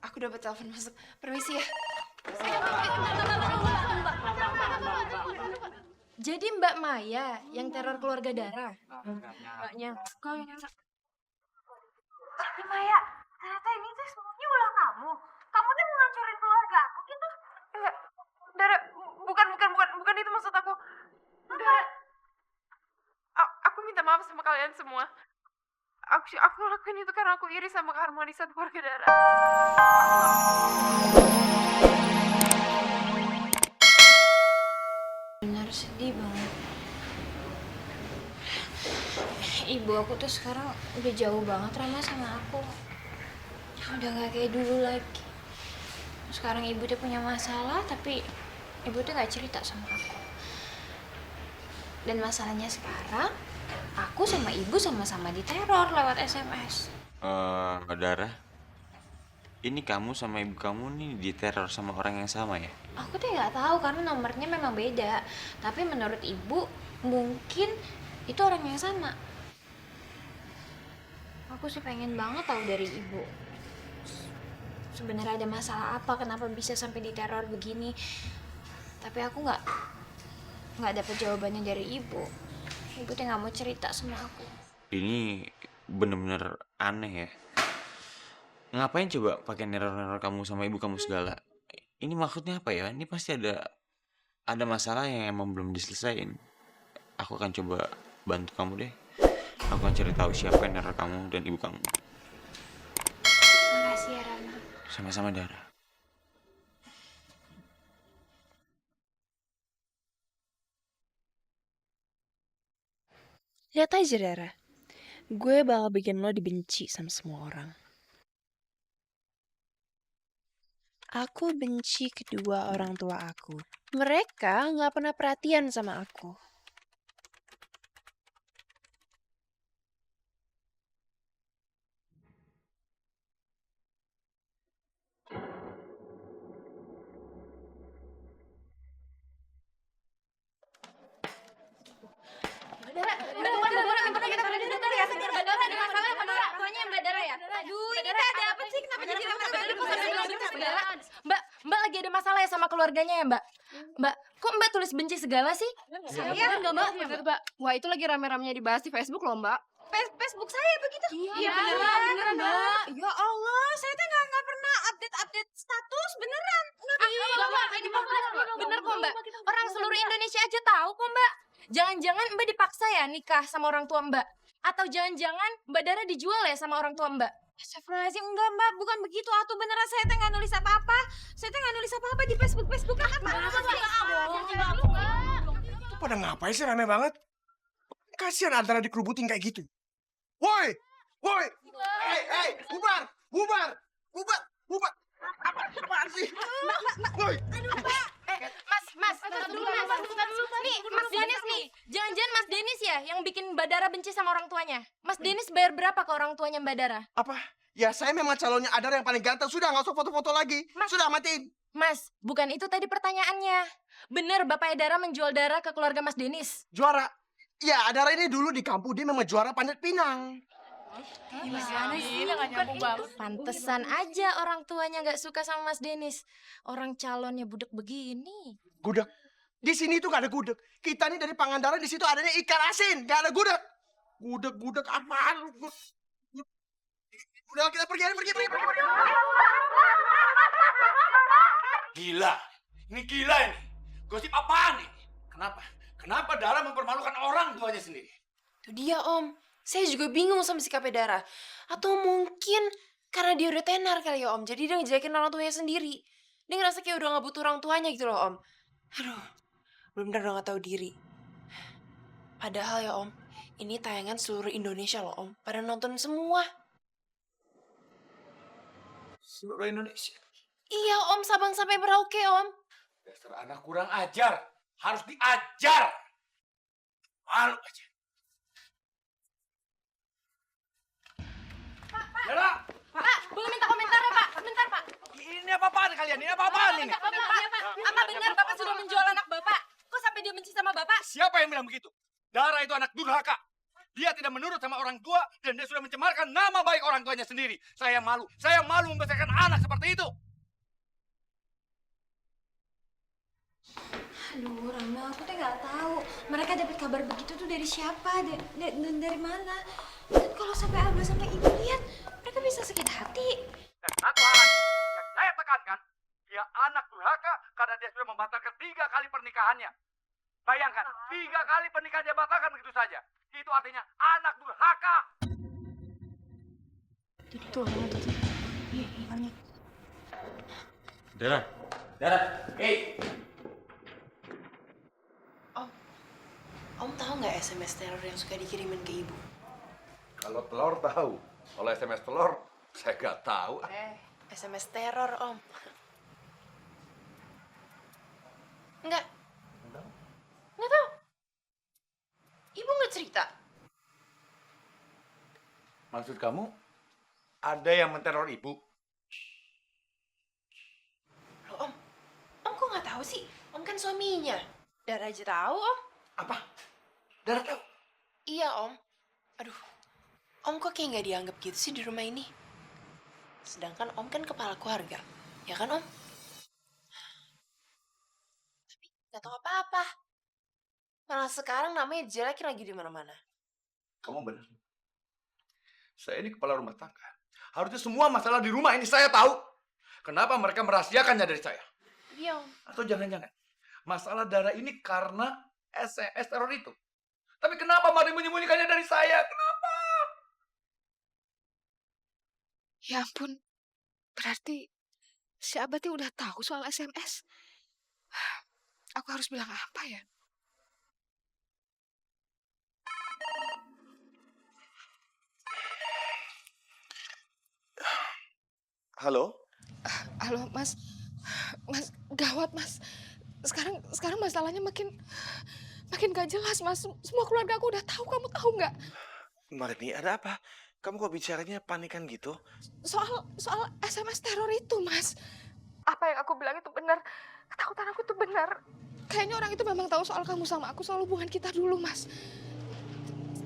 Aku dapat telepon masuk. Permisi ya. Jadi Mbak Maya yang teror keluarga Dara? Mbaknya. Kau yang nyala. Tapi Maya, ternyata ini tuh semuanya ulah kamu. Kamu tuh mau ngancurin keluarga aku gitu. Enggak. Dara, bukan itu maksud aku. Dara, aku minta maaf sama kalian semua. Aku lakuin itu karena aku iri sama keharmonisan keluarga Dara. Benar sedih banget. Ibu aku tuh sekarang udah jauh banget Rama sama aku. Udah gak kayak dulu lagi. Sekarang ibu tuh punya masalah tapi ibu tuh gak cerita sama aku. Dan masalahnya sekarang aku sama ibu sama-sama diteror lewat SMS. Dara, ini kamu sama ibu kamu nih diteror sama orang yang sama ya? Aku tuh nggak tahu karena nomornya memang beda. Tapi menurut ibu mungkin itu orang yang sama. Aku sih pengen banget tahu dari ibu. Sebenarnya ada masalah apa? Kenapa bisa sampai diteror begini? Tapi aku nggak dapet jawabannya dari ibu. Ibu tuh nggak mau cerita sama aku. Ini bener-bener aneh ya. Ngapain coba pakai neror-neror kamu sama ibu kamu segala? Ini maksudnya apa ya? Ini pasti ada masalah yang emang belum diselesain. Aku akan coba bantu kamu deh. Aku akan cari tahu siapa yang neror kamu dan ibu kamu. Makasih ya Rama. Sama-sama Dara. Lihat aja, Dara. Gue bakal bikin lo dibenci sama semua orang. Aku benci kedua orang tua aku. Mereka nggak pernah perhatian sama aku. Mbak lagi ada masalah ya sama keluarganya ya, Mbak? Mbak, kok Mbak tulis benci segala sih? Iya, enggak Mbak. Bener, Mbak. Wah, itu lagi rame-ramenya dibahas di Facebook loh, Mbak. Facebook saya begitu. Iya, beneran, Mbak. Ya Allah, saya tuh nggak pernah update status beneran. Bener kok, Mbak. Orang seluruh Indonesia aja tahu kok, Mbak. Jangan-jangan Mbak dipaksa ya nikah sama orang tua Mbak? Atau jangan-jangan Mbak Dara dijual ya sama orang tua Mbak? Astagfirullahaladzim, enggak Mbak, bukan begitu. Atuh beneran saya tuh nggak nulis apa-apa. Saya tuh nggak nulis apa-apa di Facebook apa. Itu pada ngapain sih rame banget? Kasihan antara dikerubutin kayak gitu. Woi! Woi! Hei, bubar! Apaan sih? Woi! Mas, dulu, Mas. Nih, Mas Denis nih. Jangan-jangan Mas Denis ya yang bikin Mbak Dara benci sama orang tuanya? Mas Denis bayar berapa ke orang tuanya Mbak Dara? Apa? Ya saya memang calonnya Adara yang paling ganteng. Sudah, nggak usah foto-foto lagi. Sudah, matiin. Mas, bukan itu tadi pertanyaannya. Bener Bapak Dara menjual Dara ke keluarga Mas Denis? Juara. Ya, Adara ini dulu di kampung dia memang juara panjat pinang. Gimana sih? Pantesan aja orang tuanya nggak suka sama Mas Denis. Orang calonnya budek begini. Gudeg. Di sini tuh gak ada gudeg. Kita nih dari Pangandaran, di situ adanya ikan asin. Gak ada gudeg. Gudeg apaan? Udah kita pergi. Gila, ini gila ini. Gosip apaan ini? Kenapa Dara mempermalukan orang tuanya sendiri? Itu dia, Om. Saya juga bingung sama sikapnya Dara. Atau mungkin karena dia udah tenar kali ya, Om. Jadi dia ngejelekin orang tuanya sendiri. Dia ngerasa kayak udah gak butuh orang tuanya gitu loh, Om. Aduh, bener-bener udah gak tahu diri. Padahal ya, Om, ini tayangan seluruh Indonesia loh, Om. Pada nonton semua. Seluruh Indonesia. Iya, Om. Sabang sampai Merauke, Om. Dasar anak kurang ajar. Harus diajar. Malu aja. Dara! Pak, boleh minta komentar ya Pak? Sebentar Pak. Ini apa-apaan kalian? Ini apa-apaan ini? Apa benar Bapak sudah menjual anak Bapak? Kok sampai dia benci sama Bapak? Siapa yang bilang begitu? Dara itu anak durhaka. Dia tidak menurut sama orang tua dan dia sudah mencemarkan nama baik orang tuanya sendiri. Saya malu membesarkan anak seperti itu. Aduh, Rama, aku tuh nggak tahu. Mereka dapat kabar begitu tuh dari siapa dan dari mana. Dan kalau sampai Abah sama Ibu lihat, mereka bisa sakit hati. Dan satu hal lagi yang saya tekankan, dia anak durhaka karena dia sudah membatalkan 3 kali pernikahannya. Bayangkan, 3 kali pernikahan dia batalkan begitu saja. Itu artinya anak durhaka. Dara, Dara, hey. Om tahu nggak SMS teror yang suka dikirimin ke ibu? Kalau telur tahu, kalau SMS telur saya nggak tahu. SMS teror, Om. Nggak tahu. Ibu nggak cerita. Maksud kamu ada yang menteror ibu? Loh, Om kok nggak tahu sih? Om kan suaminya. Dara aja tahu, Om. Apa? Dara tahu? Iya, Om. Aduh, Om kok kayak nggak dianggap gitu sih di rumah ini? Sedangkan Om kan kepala keluarga, ya kan, Om? Tapi nggak tahu apa-apa. Malah sekarang namanya jelek lagi di mana-mana. Kamu benar. Saya ini kepala rumah tangga. Harusnya semua masalah di rumah ini saya tahu. Kenapa mereka merahasiakannya dari saya? Iya, Om. Atau jangan-jangan masalah Dara ini karena SMS teror itu. Tapi kenapa Mari menyembunyikannya dari saya? Kenapa? Ya ampun, berarti si Abah tuh udah tahu soal SMS. Aku harus bilang apa ya? Halo? Halo, Mas. Mas, gawat, Mas. Sekarang masalahnya makin gak jelas, Mas. Semua keluarga aku udah tahu, kamu tahu nggak? Marni, ada apa? Kamu kok bicaranya panikan gitu? Soal SMS teror itu, Mas. Apa yang aku bilang itu benar. Ketakutan aku tuh benar. Kayaknya orang itu memang tahu soal kamu sama aku, soal hubungan kita dulu, Mas.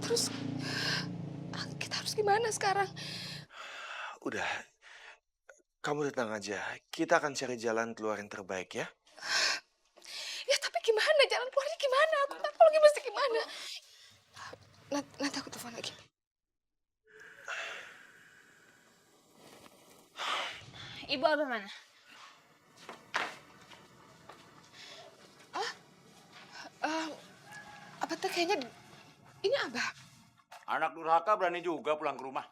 Terus kita harus gimana sekarang? Udah, kamu tenang aja. Kita akan cari jalan keluar yang terbaik ya. Ya tapi gimana? Jalan keluarnya gimana? Aku tak tahu lagi mesti gimana. Nanti aku telepon lagi. Ibu Abah mana? Apa tuh kayaknya ini Abah. Anak durhaka berani juga pulang ke rumah.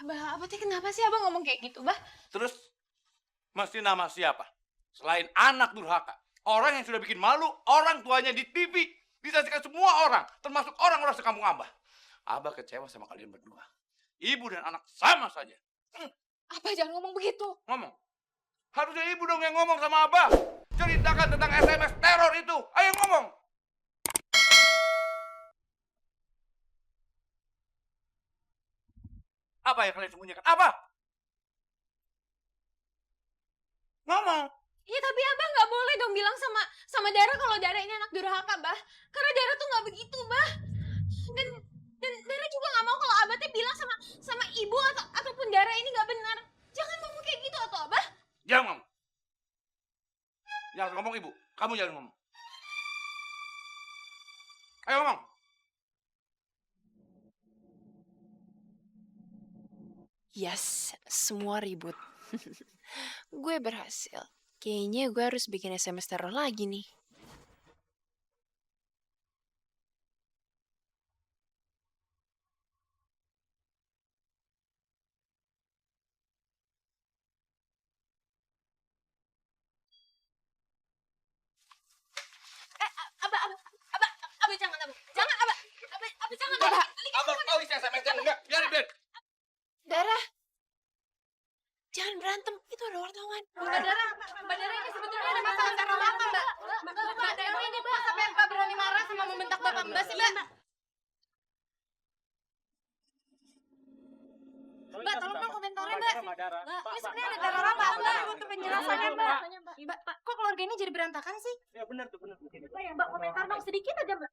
Abah tuh kenapa sih Abah ngomong kayak gitu, Bah? Terus mesti nama siapa? Selain anak durhaka. Orang yang sudah bikin malu orang tuanya di TV. Disaksikan semua orang, termasuk orang-orang sekampung Abah. Abah kecewa sama kalian berdua. Ibu dan anak sama saja. Abah jangan ngomong begitu. Ngomong. Harusnya ibu dong yang ngomong sama Abah. Ceritakan tentang SMS teror itu. Ayo ngomong. Apa yang kalian sembunyikan? Apa? Ngomong. Iya tapi Abah nggak boleh dong bilang sama Dara kalau Dara ini anak durhaka, Bah. Karena Dara tuh nggak begitu, Bah. Dan Dara juga nggak mau kalau Abah tuh bilang sama ibu ataupun Dara ini nggak benar. Jangan ngomong kayak gitu atau Abah. Jangan ngomong. Jangan ngomong ibu. Kamu jangan ngomong. Ayo ngomong. Yes, semua ribut. Gue berhasil. Kayaknya gue harus bikin SMS teror lagi nih. Abah jangan, Abah. Jangan, Abah. Abah jangan, Abah. Abah tahu isi SMS-nya enggak? Biarin. Dara, jangan berantem. Itu ada wartawan. Mbak Dara ini sebetulnya ada masalah sama Bapak, Mbak. Mbak Dara ini, Mbak, sampai Mbak berani marah sama membentak Bapak Mbak sih, Mbak. Mbak, tolong Mbak komentarnya, Mbak. Mbak, ini sebenarnya ada teror apa, Mbak? Butuh penjelasannya, Mbak. keluarga ini jadi berantakan sih? Ya benar tuh, benar. Mbak komentar dong sedikit aja, Mbak.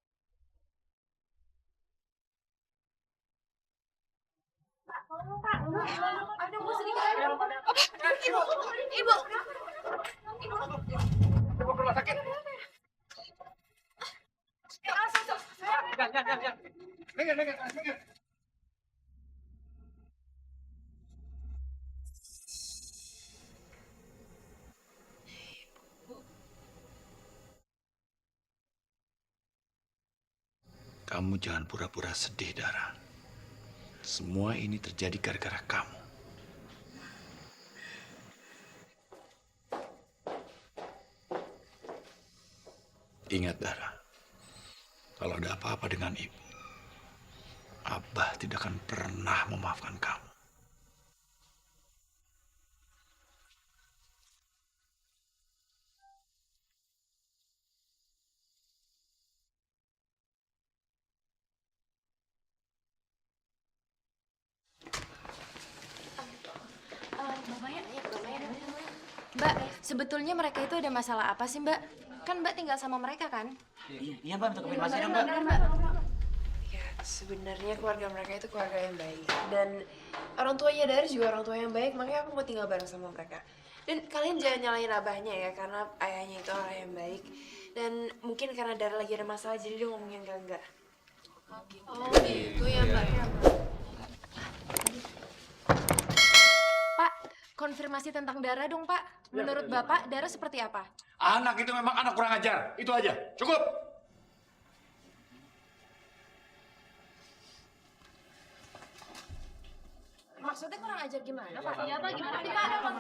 Pak, ada mau sedikit aja. Ibu. Coba ke rumah sakit. Jangan. Minggir. Kamu jangan pura-pura sedih, Dara. Semua ini terjadi gara-gara kamu. Ingat, Dara. Kalau ada apa-apa dengan ibu, Abah tidak akan pernah memaafkan kamu. Mbak, sebetulnya mereka itu ada masalah apa sih, Mbak? Kan Mbak tinggal sama mereka kan? Iya Mbak, minta konfirmasi dong Mbak. Ya, sebenarnya keluarga mereka itu keluarga yang baik. Dan orang tuanya Dara juga orang tua yang baik, makanya aku mau tinggal bareng sama mereka. Dan kalian jangan nyalahin abahnya ya, karena ayahnya itu orang yang baik. Dan mungkin karena Dara lagi ada masalah, jadi dia ngomongnya enggak. Oh gitu ya, Mbak. Pak, konfirmasi tentang Dara dong, Pak. Menurut Bapak, Dara seperti apa? Anak itu memang anak kurang ajar. Itu aja. Cukup. Maksudnya kurang ajar gimana, Pak? Iya, Pak. Gimana, Pak?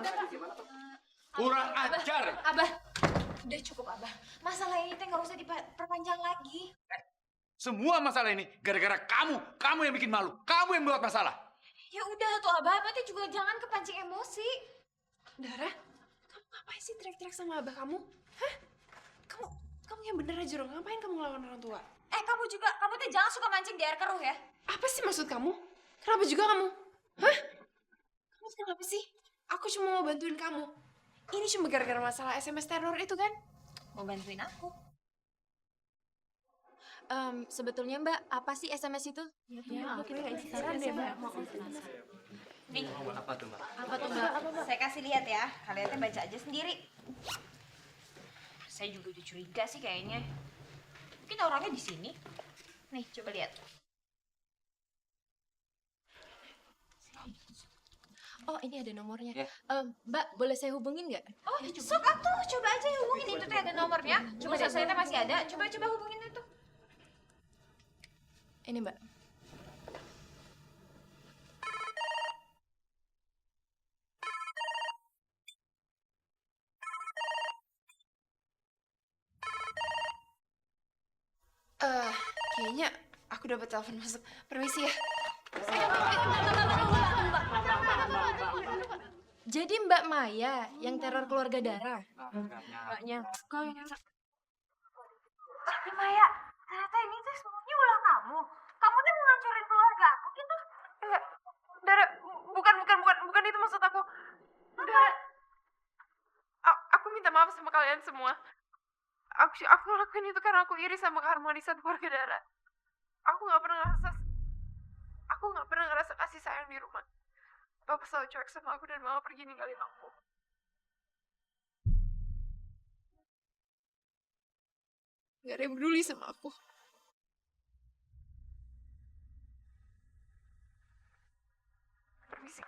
Kurang ajar. Abah, udah cukup, Abah. Masalah ini teh nggak usah diperpanjang lagi. Semua masalah ini gara-gara kamu. Kamu yang bikin malu. Kamu yang buat masalah. Ya udah tuh, Abah. Abah teh juga jangan kepancing emosi. Dara, kamu ngapain sih teriak-teriak sama abah kamu? Hah? Kamu yang bener aja dong. Ngapain kamu ngelawan orang tua? Kamu juga, kamu teh jangan suka mancing di air keruh ya. Apa sih maksud kamu? Kenapa juga kamu? Hah? Kamu kenapa sih? Aku cuma mau bantuin kamu. Ini cuma gara-gara masalah SMS teror itu kan? Mau bantuin aku. Sebetulnya Mbak, apa sih SMS itu? Ya, aku nggak saran deh, Mbak. Nih, Apa tuh Mbak? apa tuh Mbak? Saya kasih lihat ya, kalian teh baca aja sendiri. Saya juga udah curiga sih kayaknya. Mungkin orangnya di sini. Nih, coba lihat. Oh, ini ada nomornya. Ya. Mbak, boleh saya hubungin nggak? Oh, sok atuh, coba aja hubungin itu teh ada nomornya. Coba saya teh masih ada. Coba hubungin itu. Ini, Mbak. Kayaknya aku dapat telepon masuk. Permisi ya. Jadi Mbak Maya yang teror keluarga Dara? Mbaknya. Jadi Maya, ternyata ini tuh semuanya ulah kamu. Kamu tuh mau ngancurin keluarga aku gitu. Enggak, Dara, bukan itu maksud aku. Dara, aku minta maaf sama kalian semua. Aku ngelakuin itu karena aku iri sama keharmonisan keluarga Dara. Aku nggak pernah ngerasa kasih sayang di rumah. Papa selalu cuek sama aku dan mama pergi ninggalin aku. Gak ada yang peduli sama aku. Permisi.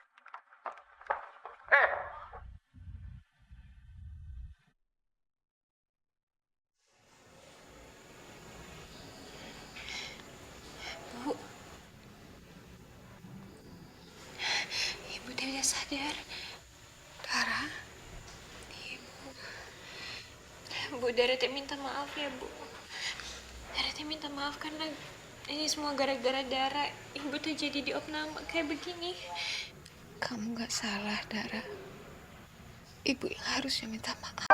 Ibu teh udah sadar. Dara, Bu Dara teh minta maaf ya Bu. Dara teh minta maaf karena ini semua gara-gara Dara. Ibu teh jadi diopname kayak begini. Kamu gak salah Dara. Ibu yang harusnya minta maaf.